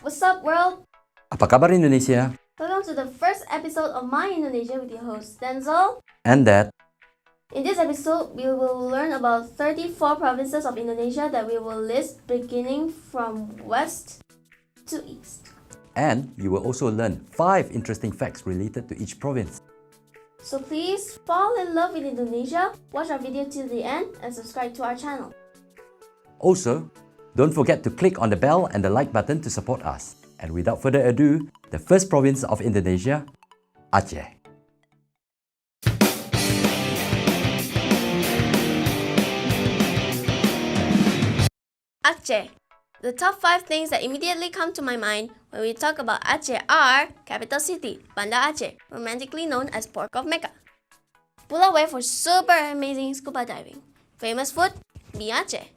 What's up, world? Apa kabar Indonesia? Welcome to the first episode of My Indonesia with your host, Denzel. And that. In this episode, we will learn about 34 provinces of Indonesia that we will list beginning from west to east. And you will also learn 5 interesting facts related to each province. So please fall in love with Indonesia, watch our video till the end, and subscribe to our channel. Also, don't forget to click on the bell and the like button to support us. And without further ado, the first province of Indonesia, Aceh. Aceh. The top 5 things that immediately come to my mind when we talk about Aceh are capital city, Banda Aceh, romantically known as Port of Mecca. Pulauwai for super amazing scuba diving. Famous food, mie Aceh.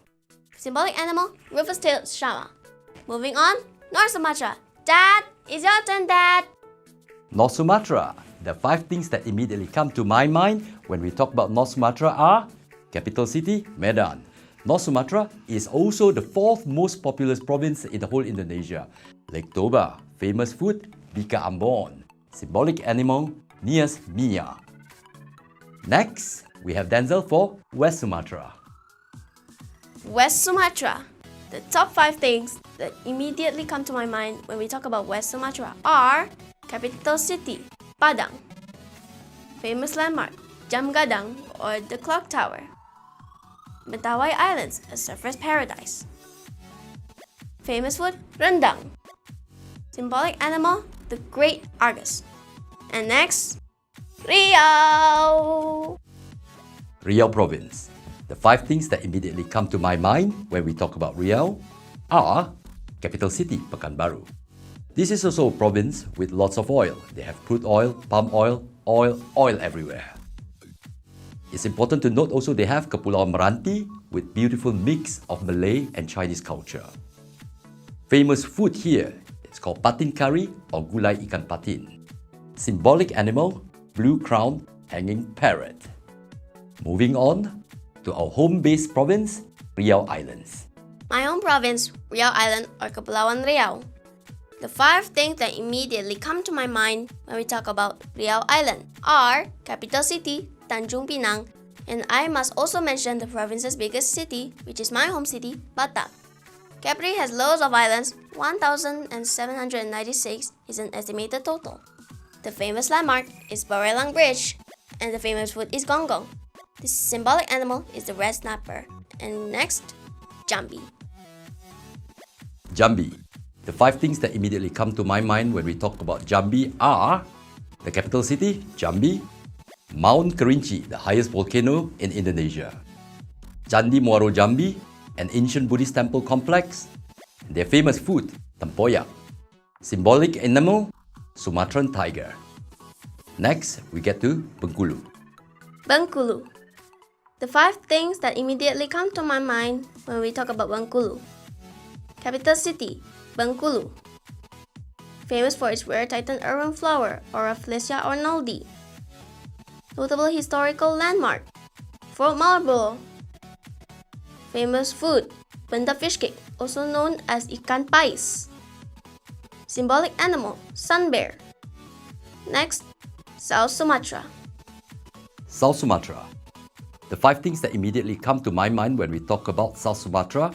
Symbolic animal, rufous-tailed llama. Moving on, North Sumatra. Dad, it's your turn, Dad. North Sumatra. The 5 things that immediately come to my mind when we talk about North Sumatra are capital city, Medan. North Sumatra is also the 4th most populous province in the whole Indonesia. Lake Toba, famous food, Bika Ambon. Symbolic animal, Nias Mia. Next, we have Denzel for West Sumatra. West Sumatra. The top 5 things that immediately come to my mind when we talk about West Sumatra are capital city, Padang. Famous landmark, Jam Gadang or the Clock Tower. Mentawai Islands, a surfer's paradise. Famous food, rendang. Symbolic animal, the Great Argus. And next, Riau. Riau Province. The 5 things that immediately come to my mind when we talk about Riau are capital city, Pekanbaru. This is also a province with lots of oil. They have crude oil, palm oil, oil everywhere. It's important to note also they have Kepulauan Meranti with beautiful mix of Malay and Chinese culture. Famous food here, it's called patin curry or gulai ikan patin. Symbolic animal, blue-crowned hanging parrot. Moving on to our home-based province, Riau Islands. My home province, Riau Island or Kepulauan Riau. The 5 things that immediately come to my mind when we talk about Riau Island are capital city, Tanjung Pinang, and I must also mention the province's biggest city, which is my home city, Batam. Capri has loads of islands, 1,796 is an estimated total. The famous landmark is Barelang Bridge, and the famous food is gonggong. The symbolic animal is the red snapper. And next, Jambi. Jambi. The 5 things that immediately come to my mind when we talk about Jambi are the capital city, Jambi, Mount Kerinci, the highest volcano in Indonesia, Candi Muaro Jambi, an ancient Buddhist temple complex, and their famous food, tempoyak. Symbolic animal, Sumatran tiger. Next, we get to Bengkulu. Bengkulu. The 5 things that immediately come to my mind when we talk about Bengkulu. Capital city, Bengkulu. Famous for its rare Titan urban flower, Oraflesia arnoldi. Notable historical landmark, Fort Marlborough. Famous food, Benda fish cake, also known as ikan pais. Symbolic animal, sun bear. Next, South Sumatra. South Sumatra. The 5 things that immediately come to my mind when we talk about South Sumatra.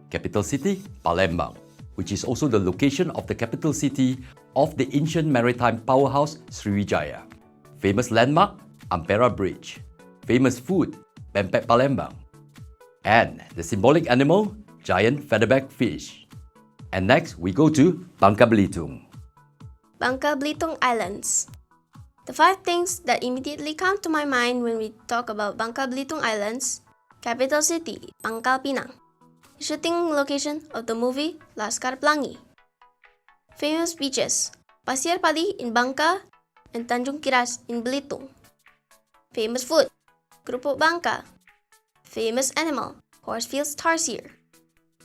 Capital city, Palembang, which is also the location of the capital city of the ancient maritime powerhouse Sriwijaya. Famous landmark, Ampera Bridge. Famous food, Pempek Palembang. And the symbolic animal, giant featherback fish. And next, we go to Bangka Belitung. Bangka Belitung Islands. The 5 things that immediately come to my mind when we talk about Bangka Belitung Islands. Capital city, Pangkal Pinang. The shooting location of the movie Laskar Pelangi. Famous beaches, Pasir Padi in Bangka and Tanjung Kiras in Belitung. Famous food, Kerupuk Bangka. Famous animal, Horsefield's tarsier.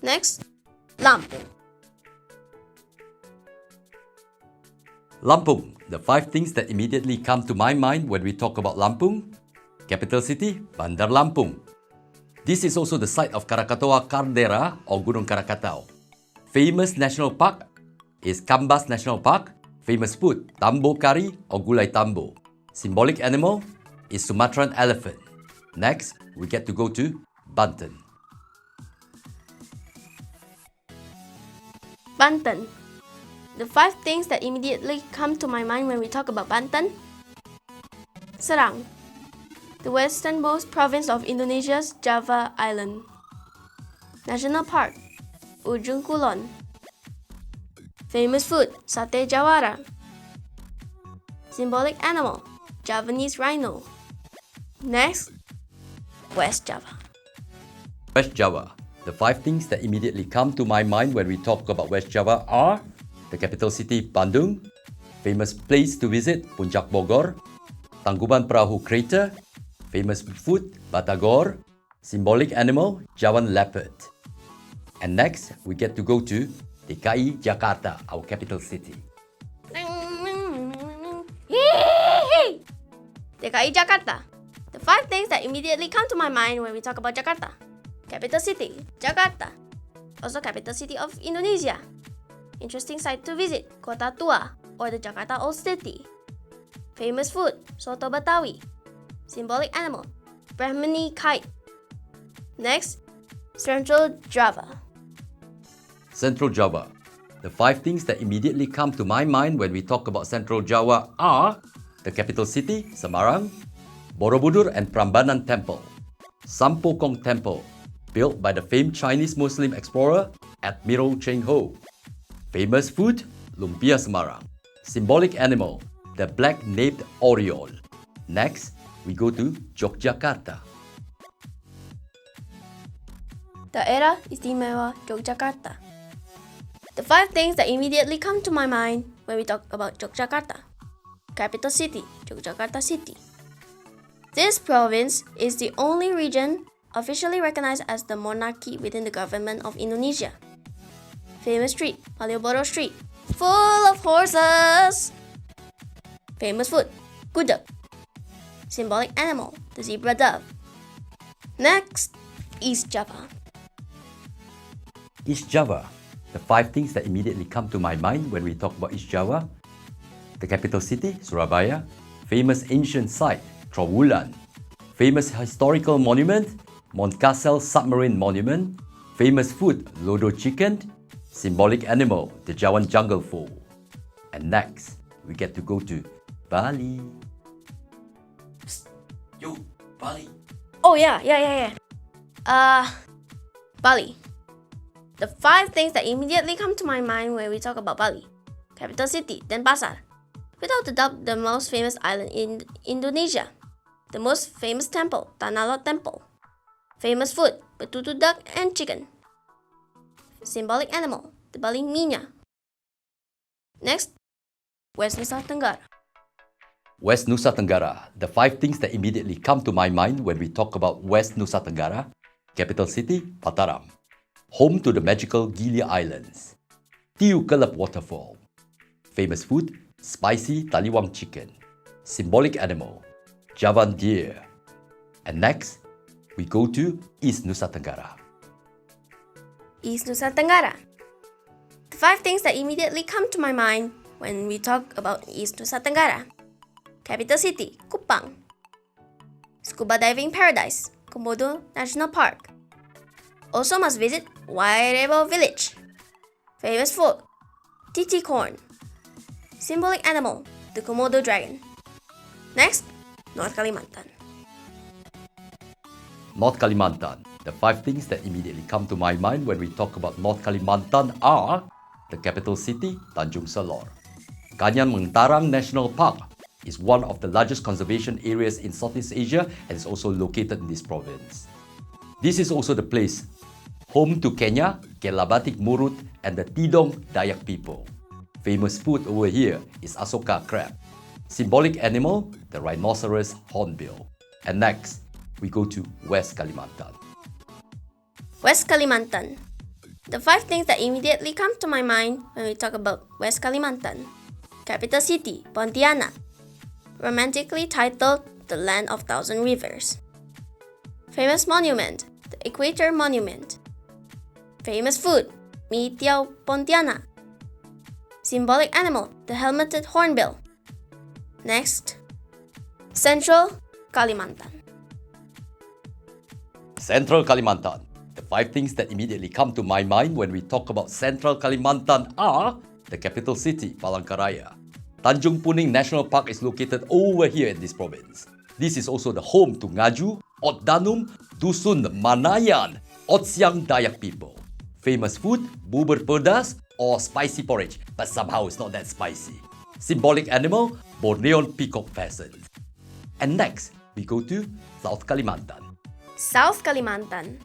Next, Lampung. Lampung. The 5 things that immediately come to my mind when we talk about Lampung. Capital city, Bandar Lampung. This is also the site of Krakatoa Caldera or Gunung Krakatau. Famous national park, Is Kambas National Park? Famous food, tambo kari or gulai tambo. Symbolic animal is Sumatran elephant. Next, we get to go to Banten. Banten. The 5 things that immediately come to my mind when we talk about Banten. Serang, the westernmost province of Indonesia's Java Island. National Park, Ujung Kulon. Famous food, Sate Jawara. Symbolic animal, Javanese rhino. Next, West Java. West Java. The 5 things that immediately come to my mind when we talk about West Java are the capital city Bandung, famous place to visit Puncak Bogor, Tangkuban Perahu Crater, famous food Batagor, symbolic animal Javan leopard. And next, we get to go to DKI Jakarta, our capital city. DKI Jakarta. The 5 things that immediately come to my mind when we talk about Jakarta. Capital city, Jakarta. Also capital city of Indonesia. Interesting site to visit, Kota Tua or the Jakarta Old City. Famous food, Soto Betawi. Symbolic animal, Brahmini kite. Next, Central Java. Central Java. The 5 things that immediately come to my mind when we talk about Central Java are the capital city, Semarang, Borobudur and Prambanan Temple, Sampokong Temple, built by the famed Chinese Muslim explorer Admiral Cheng Ho. Famous food, Lumpia Semarang. Symbolic animal, the black-naped oriole. Next, we go to Yogyakarta. Daerah Istimewa Yogyakarta. The 5 things that immediately come to my mind when we talk about Yogyakarta. Capital city, Yogyakarta City. This province is the only region officially recognized as the monarchy within the government of Indonesia. Famous street, Malioboro Street, full of horses. Famous food, gudeg. Symbolic animal, the zebra dove. Next, East Java. East Java. The 5 things that immediately come to my mind when we talk about East Java. The capital city, Surabaya. Famous ancient site, Trowulan. Famous historical monument, Mount Kassel Submarine Monument. Famous food, Lodo chicken. Symbolic animal, the Jawan jungle fowl. And next, we get to go to Bali. Psst. Yo, Bali. Oh yeah. Bali. The 5 things that immediately come to my mind when we talk about Bali. Capital city, Denpasar. Without a doubt, the most famous island in Indonesia. The most famous temple, Tanah Lot Temple. Famous food, betutu duck and chicken. Symbolic animal, the Bali Minya. Next, West Nusa Tenggara. West Nusa Tenggara. The 5 things that immediately come to my mind when we talk about West Nusa Tenggara. Capital city, Mataram. Home to the magical Gili Islands. Tiu Kelep Waterfall. Famous food, spicy Taliwang chicken. Symbolic animal, Javan deer. And next, we go to East Nusa Tenggara. East Nusa Tenggara. The 5 things that immediately come to my mind when we talk about East Nusa Tenggara. Capital city, Kupang. Scuba diving paradise, Komodo National Park. Also must visit Wairebo Village. Famous food, titi corn. Symbolic animal, the Komodo dragon. Next, North Kalimantan. North Kalimantan. The 5 things that immediately come to my mind when we talk about North Kalimantan are the capital city, Tanjung Selor. Kanyan Mentarang National Park is one of the largest conservation areas in Southeast Asia and is also located in this province. This is also the place home to Kenya, Kelabatik Murut, and the Tidong Dayak people. Famous food over here is Asoka crab. Symbolic animal, the rhinoceros hornbill. And next, we go to West Kalimantan. West Kalimantan. The 5 things that immediately come to my mind when we talk about West Kalimantan. Capital city, Pontianak. Romantically titled the Land of Thousand Rivers. Famous monument, the Equator Monument. Famous food, Mi Tiao Pontianak. Symbolic animal, the helmeted hornbill. Next, Central Kalimantan. Central Kalimantan. The 5 things that immediately come to my mind when we talk about Central Kalimantan are the capital city, Palangkaraya. Tanjung Puning National Park is located over here in this province. This is also the home to Ngaju, Ot Danum, Dusun Manayan, Ot Siang Dayak people. Famous food, bubur pedas or spicy porridge, but somehow it's not that spicy. Symbolic animal, Bornean peacock pheasant. And next, we go to South Kalimantan. South Kalimantan.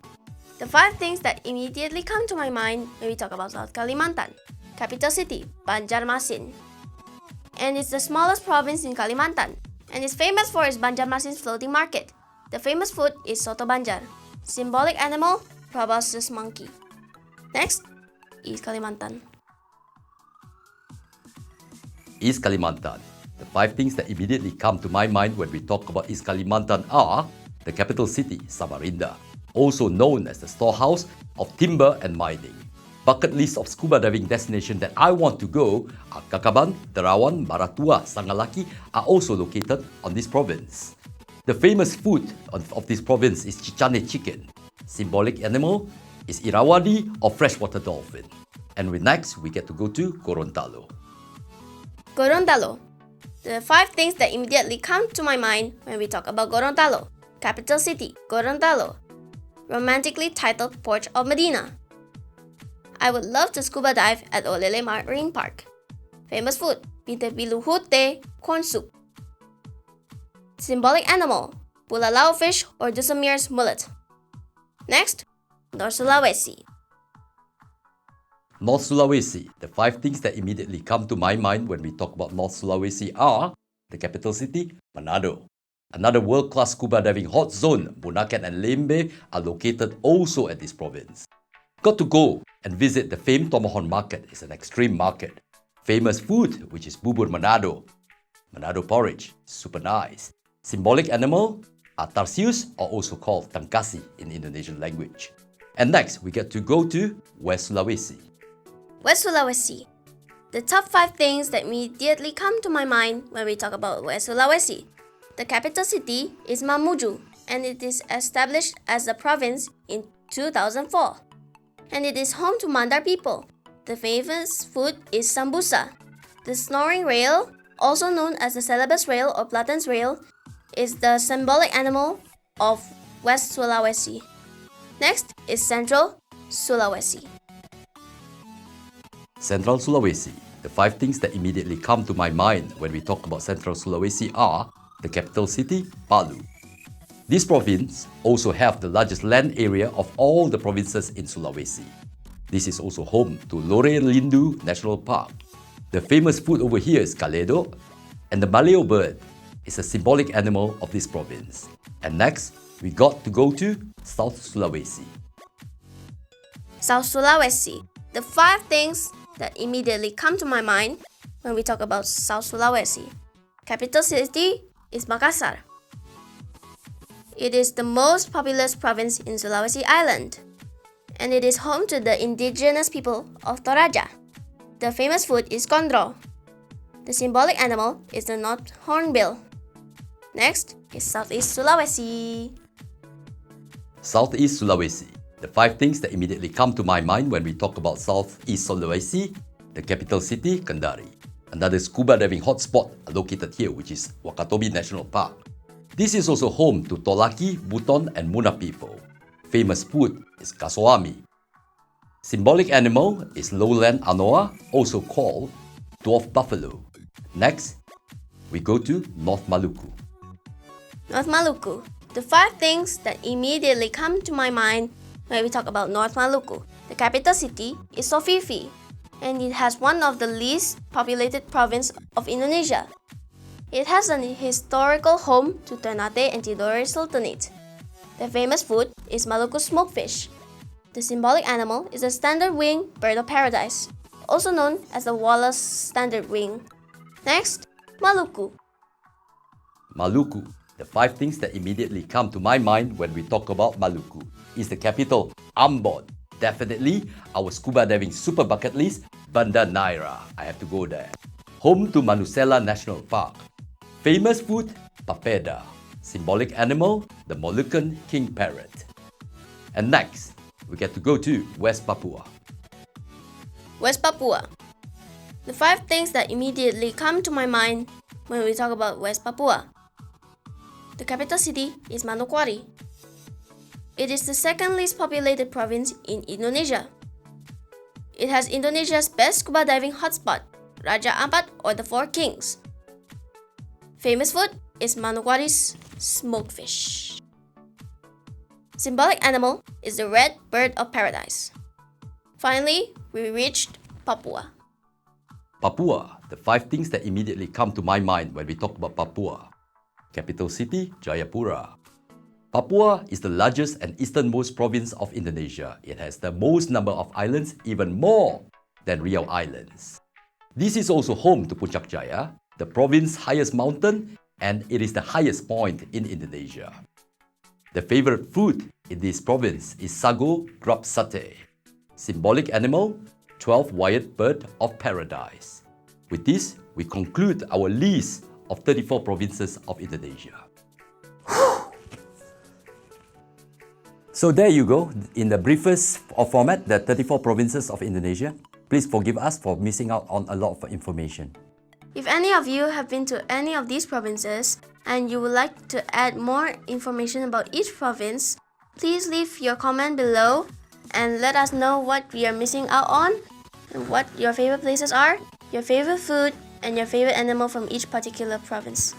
The 5 things that immediately come to my mind when we talk about South Kalimantan. Capital city, Banjarmasin. And it's the smallest province in Kalimantan. And it's famous for its Banjarmasin's floating market. The famous food is soto Banjar. Symbolic animal, proboscis monkey. Next, East Kalimantan. East Kalimantan. The 5 things that immediately come to my mind when we talk about East Kalimantan are the capital city, Samarinda, also known as the storehouse of timber and mining. Bucket list of scuba diving destinations that I want to go are Kakaban, Terawan, Maratua, Sangalaki are also located on this province. The famous food of this province is Chichane chicken. Symbolic animal is Irawadi or freshwater dolphin. And next, we get to go to Gorontalo. Gorontalo. The 5 things that immediately come to my mind when we talk about Gorontalo. Capital city, Gorontalo. Romantically titled Port of Medina. I would love to scuba dive at Olele Marine Park. Famous food, Pite Biluhute corn soup. Symbolic animal, Bulalao fish or Dusamir's mullet. Next, North Sulawesi. North Sulawesi. The 5 things that immediately come to my mind when we talk about North Sulawesi are the capital city, Manado. Another world-class scuba diving hot zone, Bunaken and Lembe, are located also at this province. Got to go and visit the famed Tomohon Market. It's an extreme market. Famous food, which is bubur Manado. Manado porridge, super nice. Symbolic animal, Tarsius, or also called Tangkasi in Indonesian language. And next, we get to go to West Sulawesi. West Sulawesi. The top 5 things that immediately come to my mind when we talk about West Sulawesi. The capital city is Mamuju, and it is established as a province in 2004. And it is home to Mandar people. The famous food is sambusa. The snoring rail, also known as the Celebes rail or Platen's rail, is the symbolic animal of West Sulawesi. Next is Central Sulawesi. Central Sulawesi. The 5 things that immediately come to my mind when we talk about Central Sulawesi are the capital city, Palu. This province also have the largest land area of all the provinces in Sulawesi. This is also home to Lore Lindu National Park. The famous food over here is kaledo, and the maleo bird is a symbolic animal of this province. And next, we got to go to South Sulawesi. South Sulawesi. The 5 things that immediately come to my mind when we talk about South Sulawesi. Capital city is Makassar. It is the most populous province in Sulawesi Island, and it is home to the indigenous people of Toraja. The famous food is kondro. The symbolic animal is the north hornbill. Next is Southeast Sulawesi. Southeast Sulawesi. The 5 things that immediately come to my mind when we talk about Southeast Sulawesi, the capital city, Kendari. Another scuba diving hotspot located here, which is Wakatobi National Park. This is also home to Tolaki, Buton, and Muna people. Famous food is kasoami. Symbolic animal is lowland anoa, also called dwarf buffalo. Next, we go to North Maluku. North Maluku. The 5 things that immediately come to my mind when we talk about North Maluku. The capital city is Sofifi, and it has one of the least populated provinces of Indonesia. It has an historical home to Ternate and Tidore Sultanate. The famous food is Maluku smoked fish. The symbolic animal is a standard wing bird of paradise, also known as the Wallace standard wing. Next, Maluku. Maluku. The 5 things that immediately come to my mind when we talk about Maluku is the capital, Ambon. Definitely our scuba diving super bucket list, Banda Naira. I have to go there. Home to Manusela National Park. Famous food, papeda. Symbolic animal, the Moluccan king parrot. And next, we get to go to West Papua. West Papua. The 5 things that immediately come to my mind when we talk about West Papua. The capital city is Manokwari. It is the second least populated province in Indonesia. It has Indonesia's best scuba diving hotspot, Raja Ampat or the Four Kings. Famous food is Manokwari's smoked fish. Symbolic animal is the red bird of paradise. Finally, we reached Papua. Papua, the 5 things that immediately come to my mind when we talk about Papua. Capital city, Jayapura. Papua is the largest and easternmost province of Indonesia. It has the most number of islands, even more than Riau Islands. This is also home to Puncak Jaya, the province's highest mountain, and it is the highest point in Indonesia. The favorite food in this province is sago grub satay. Symbolic animal, 12-wired bird of paradise. With this, we conclude our list of 34 provinces of Indonesia. So there you go, in the briefest of format, the 34 provinces of Indonesia. Please forgive us for missing out on a lot of information. If any of you have been to any of these provinces and you would like to add more information about each province, please leave your comment below and let us know what we are missing out on and what your favorite places are, your favorite food, and your favorite animal from each particular province.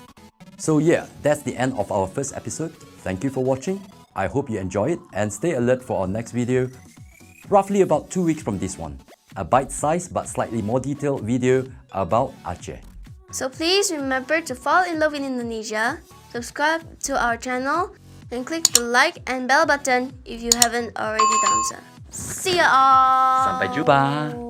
So yeah, that's the end of our first episode. Thank you for watching. I hope you enjoy it and stay alert for our next video, roughly about 2 weeks from this one. A bite-sized but slightly more detailed video about Aceh. So please remember to fall in love with Indonesia, subscribe to our channel, and click the like and bell button if you haven't already done so. See ya all! Sampai jumpa!